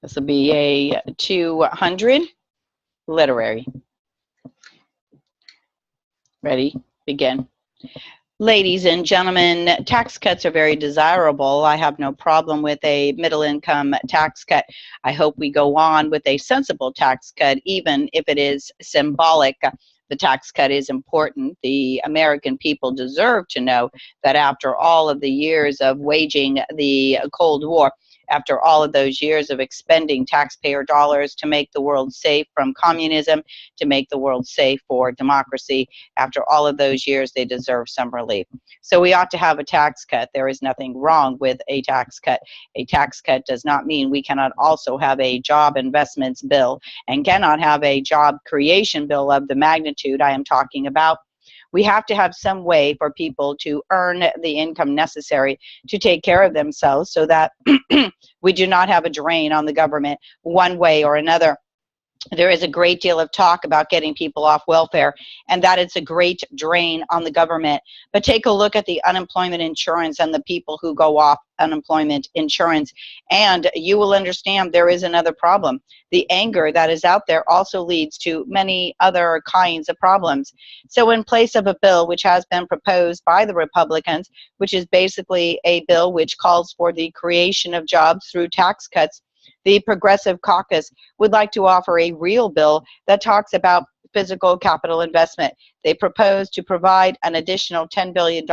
This will be a 200 literary. Ready? Begin. Ladies and gentlemen, tax cuts are very desirable. I have no problem with a middle income tax cut. I hope we go on with a sensible tax cut, even if it is symbolic. The tax cut is important. The American people deserve to know that after all of the years of waging the Cold War, after all of those years of expending taxpayer dollars to make the world safe from communism, to make the world safe for democracy, after all of those years, they deserve some relief. So we ought to have a tax cut. There is nothing wrong with a tax cut. A tax cut does not mean we cannot also have a job investments bill and cannot have a job creation bill of the magnitude I am talking about. We have to have some way for people to earn the income necessary to take care of themselves so that we do not have a drain on the government one way or another. There is a great deal of talk about getting people off welfare, and that it's a great drain on the government. But take a look at the unemployment insurance and the people who go off unemployment insurance, and you will understand there is another problem. The anger that is out there also leads to many other kinds of problems. So in place of a bill which has been proposed by the Republicans, which is basically a bill which calls for the creation of jobs through tax cuts, the Progressive Caucus would like to offer a real bill that talks about physical capital investment. They propose to provide an additional $10 billion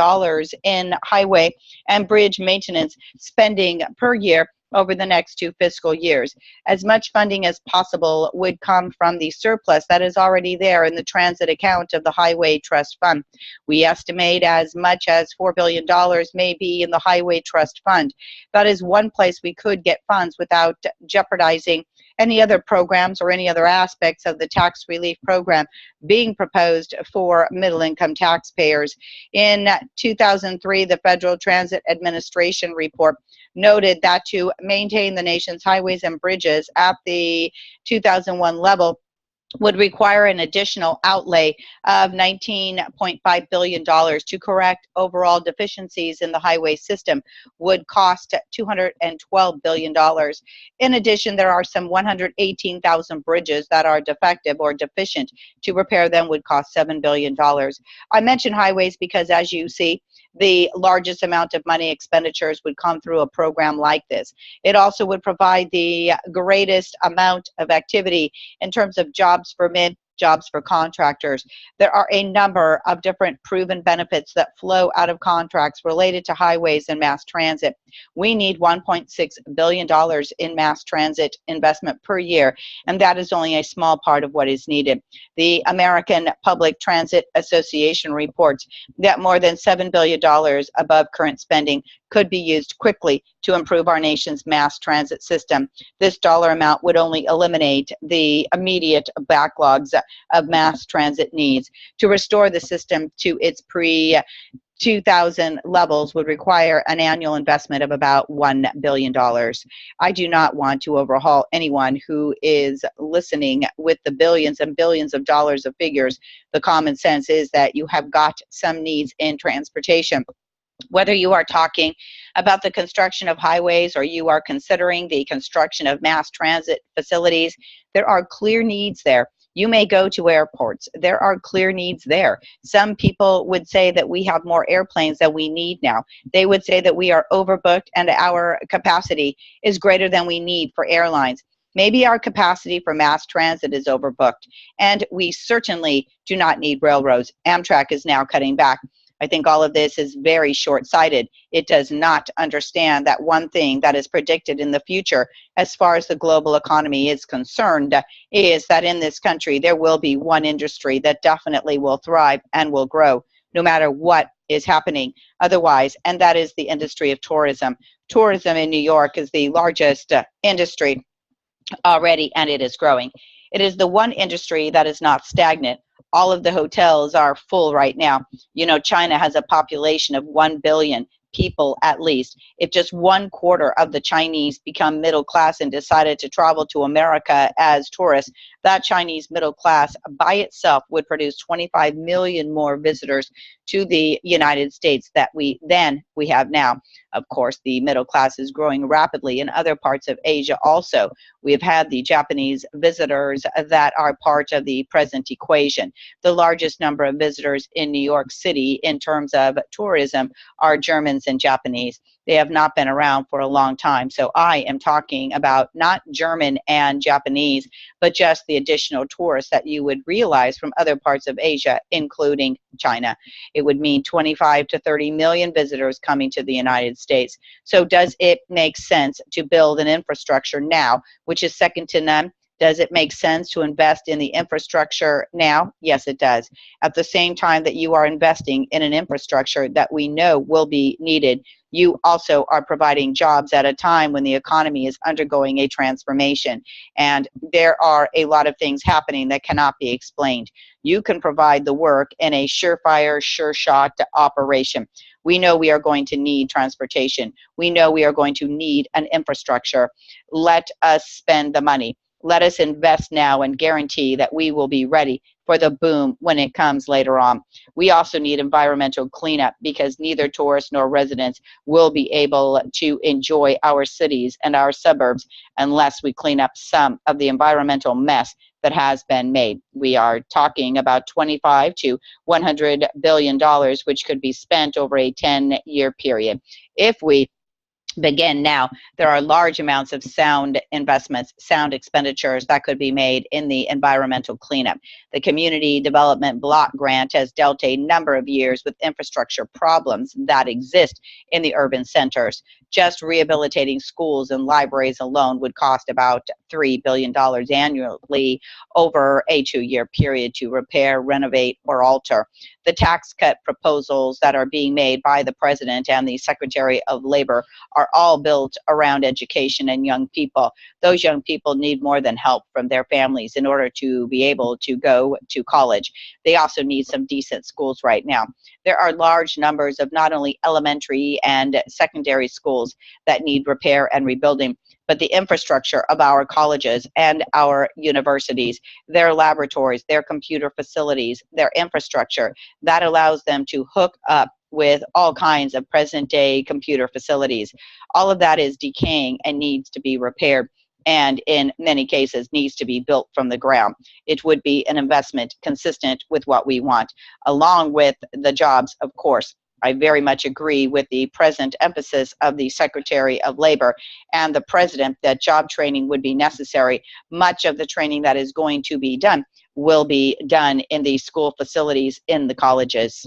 in highway and bridge maintenance spending per year over the next 2 fiscal years. As much funding as possible would come from the surplus that is already there in the transit account of the Highway Trust Fund. We estimate as much as $4 billion may be in the Highway Trust Fund. That is one place we could get funds without jeopardizing any other programs or any other aspects of the tax relief program being proposed for middle-income taxpayers. In 2003, the Federal Transit Administration report noted that to maintain the nation's highways and bridges at the 2001 level would require an additional outlay of $19.5 billion to correct overall deficiencies in the highway system, would cost $212 billion. In addition, there are some 118,000 bridges that are defective or deficient. To repair them would cost $7 billion. I mention highways because, as you see, the largest amount of money expenditures would come through a program like this. It also would provide the greatest amount of activity in terms of jobs for men, jobs for contractors. There are a number of different proven benefits that flow out of contracts related to highways and mass transit. We need $1.6 billion in mass transit investment per year, and that is only a small part of what is needed. The American Public Transit Association reports that more than $7 billion above current spending could be used quickly to improve our nation's mass transit system. This dollar amount would only eliminate the immediate backlogs of mass transit needs. To restore the system to its pre-2000 levels would require an annual investment of about $1 billion. I do not want to overhaul anyone who is listening with the billions and billions of dollars of figures. The common sense is that you have got some needs in transportation. Whether you are talking about the construction of highways or you are considering the construction of mass transit facilities, there are clear needs there. You may go to airports. There are clear needs there. Some people would say that we have more airplanes than we need now. They would say that we are overbooked and our capacity is greater than we need for airlines. Maybe our capacity for mass transit is overbooked, and we certainly do not need railroads. Amtrak is now cutting back. I think all of this is very short-sighted. It does not understand that one thing that is predicted in the future as far as the global economy is concerned is that in this country there will be one industry that definitely will thrive and will grow no matter what is happening otherwise, and that is the industry of tourism. Tourism in New York is the largest industry already, and it is growing. It is the one industry that is not stagnant. All of the hotels are full right now. You know, China has a population of 1 billion. people at least, if just 1/4 of the Chinese become middle class and decided to travel to America as tourists, that Chinese middle class by itself would produce 25 million more visitors to the United States than we have now. Of course, the middle class is growing rapidly in other parts of Asia also. We have had the Japanese visitors that are part of the present equation. The largest number of visitors in New York City in terms of tourism are Germans and Japanese. They have not been around for a long time. So I am talking about not German and Japanese, but just the additional tourists that you would realize from other parts of Asia, including China. It would mean 25 to 30 million visitors coming to the United States. So does it make sense to build an infrastructure now, which is second to none? Does it make sense to invest in the infrastructure now? Yes, it does. At the same time that you are investing in an infrastructure that we know will be needed, you also are providing jobs at a time when the economy is undergoing a transformation. And there are a lot of things happening that cannot be explained. You can provide the work in a surefire, sure-shot operation. We know we are going to need transportation. We know we are going to need an infrastructure. Let us spend the money. Let us invest now and guarantee that we will be ready for the boom when it comes later on. We also need environmental cleanup because neither tourists nor residents will be able to enjoy our cities and our suburbs unless we clean up some of the environmental mess that has been made. We are talking about $25 to $100 billion, which could be spent over a 10-year period. If we begin now, there are large amounts of sound investments, sound expenditures that could be made in the environmental cleanup. The Community Development Block Grant has dealt a number of years with infrastructure problems that exist in the urban centers. Just rehabilitating schools and libraries alone would cost about $3 billion annually over a 2-year period to repair, renovate, or alter. The tax cut proposals that are being made by the President and the Secretary of Labor are all built around education and young people. Those young people need more than help from their families in order to be able to go to college. They also need some decent schools right now. There are large numbers of not only elementary and secondary schools that need repair and rebuilding, but the infrastructure of our colleges and our universities, their laboratories, their computer facilities, their infrastructure, that allows them to hook up with all kinds of present-day computer facilities. All of that is decaying and needs to be repaired, and in many cases needs to be built from the ground. It would be an investment consistent with what we want, along with the jobs, of course. I very much agree with the present emphasis of the Secretary of Labor and the President that job training would be necessary. Much of the training that is going to be done will be done in the school facilities in the colleges.